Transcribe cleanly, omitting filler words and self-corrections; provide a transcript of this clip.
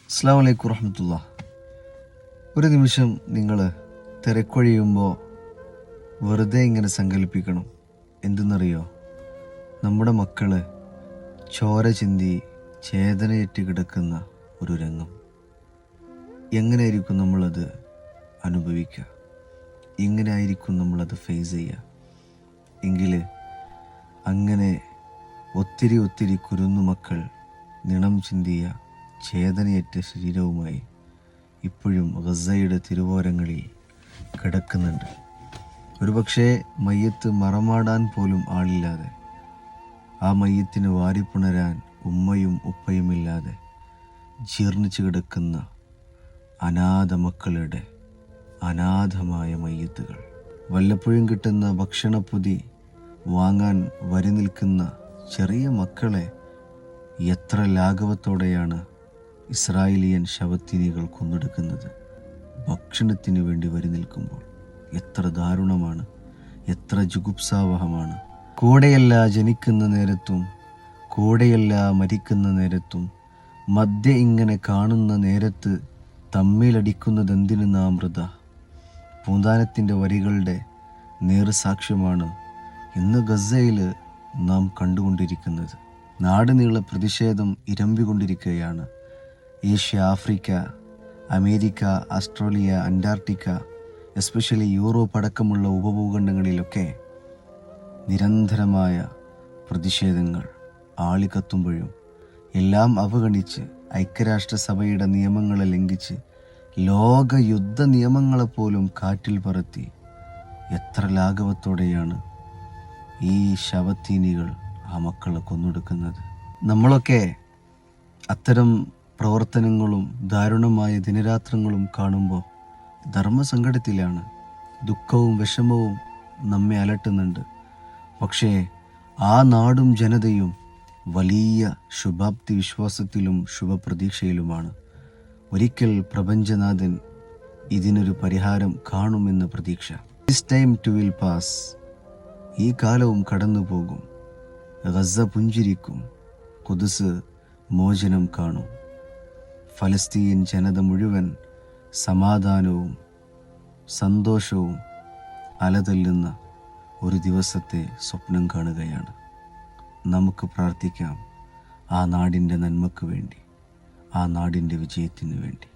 അസ്സലാമു അലൈക്കും വറഹ്മത്തുള്ളാഹി. ഒരു നിമിഷം നിങ്ങൾ തിരക്കൊഴിയുമ്പോൾ വെറുതെ ഇങ്ങനെ സങ്കല്പിക്കണം. എന്തെന്നറിയോ? നമ്മുടെ മക്കള് ചോര ചിന്തി ചേതനയേറ്റ് കിടക്കുന്ന ഒരു രംഗം. എങ്ങനെയായിരിക്കും നമ്മളത് അനുഭവിക്കുക? എങ്ങനെയായിരിക്കും നമ്മളത് ഫേസ് ചെയ്യുക? എങ്കിൽ അങ്ങനെ ഒത്തിരി കുരുന്നു മക്കൾ നിണം ചിന്തിയ ചേതനയേറ്റ ശരീരവുമായി ഇപ്പോഴും ഗസയുടെ തിരുവോരങ്ങളിൽ കിടക്കുന്നുണ്ട്. ഒരുപക്ഷെ മയ്യത്ത് മറമാടാൻ പോലും ആളില്ലാതെ, ആ മയ്യത്തിന് വാരിപ്പുണരാൻ ഉമ്മയും ഉപ്പയുമില്ലാതെ ജീർണിച്ചു കിടക്കുന്ന അനാഥ മക്കളുടെ അനാഥമായ മയ്യത്തുകൾ. വല്ലപ്പോഴും കിട്ടുന്ന ഭക്ഷണപ്പൊതി വാങ്ങാൻ വരി നിൽക്കുന്ന ചെറിയ മക്കളെ എത്ര ലാഘവത്തോടെയാണ് ഇസ്രായേലിയൻ ശവത്തിനികൾ കൊന്നൊടുക്കുന്നത്. ഭക്ഷണത്തിന് വേണ്ടി വരി നിൽക്കുമ്പോൾ എത്ര ദാരുണമാണ്, എത്ര ജുഗുപ്സാവഹമാണ്. കൂടെയല്ല ജനിക്കുന്ന നേരത്തും കൂടെയല്ല മരിക്കുന്ന നേരത്തും മധ്യ ഇങ്ങനെ കാണുന്ന നേരത്ത് തമ്മിലടിക്കുന്നതെന്തിനു നാം വൃത. പൂന്താനത്തിൻ്റെ വരികളുടെ നേർസാക്ഷ്യമാണ് ഇന്ന് ഗസയിൽ നാം കണ്ടുകൊണ്ടിരിക്കുന്നത്. നാട് നീള പ്രതിഷേധം ഇരമ്പിക്കൊണ്ടിരിക്കുകയാണ്. Asia, Africa, America, Australia, Antarctica, especially Europe അടക്കമുള്ള ഉപഭൂഖണ്ഡങ്ങളിലൊക്കെ നിരന്തരമായ പ്രതിഷേധങ്ങൾ ആളിക്കത്തുമ്പോഴും എല്ലാം അവഗണിച്ച് ഐക്യരാഷ്ട്രസഭയുടെ നിയമങ്ങളെ ലംഘിച്ച് ലോക യുദ്ധ നിയമങ്ങളെപ്പോലും കാറ്റിൽ പറത്തി എത്ര ലാഘവത്തോടെയാണ് ഈ ശവത്തീനികൾ ആ മക്കളെ കൊന്നൊടുക്കുന്നത്. നമ്മളൊക്കെ അത്തരം പ്രവർത്തനങ്ങളും ദാരുണമായ ദിനരാത്രങ്ങളും കാണുമ്പോൾ ധർമ്മസങ്കടത്തിലാണ്. ദുഃഖവും വിഷമവും നമ്മെ അലട്ടുന്നുണ്ട്. പക്ഷേ ആ നാടും ജനതയും വലിയ ശുഭാപ്തി വിശ്വാസത്തിലും ശുഭപ്രതീക്ഷയിലുമാണ്. ഒരിക്കൽ പ്രപഞ്ചനാഥൻ ഇതിനൊരു പരിഹാരം കാണുമെന്ന് പ്രതീക്ഷ. This time too will pass. ഈ കാലവും കടന്നു പോകും. ഗസ പുഞ്ചിരിക്കും. ഖുദ്സ് മോചനം കാണും. ഫലസ്തീൻ ജനത മുഴുവൻ സമാധാനവും സന്തോഷവും അലതല്ലുന്ന ഒരു ദിവസത്തെ സ്വപ്നം കാണുകയാണ്. നമുക്ക് പ്രാർത്ഥിക്കാം ആ നാടിൻ്റെ നന്മയ്ക്ക് വേണ്ടി, ആ നാടിൻ്റെ വിജയത്തിന് വേണ്ടി.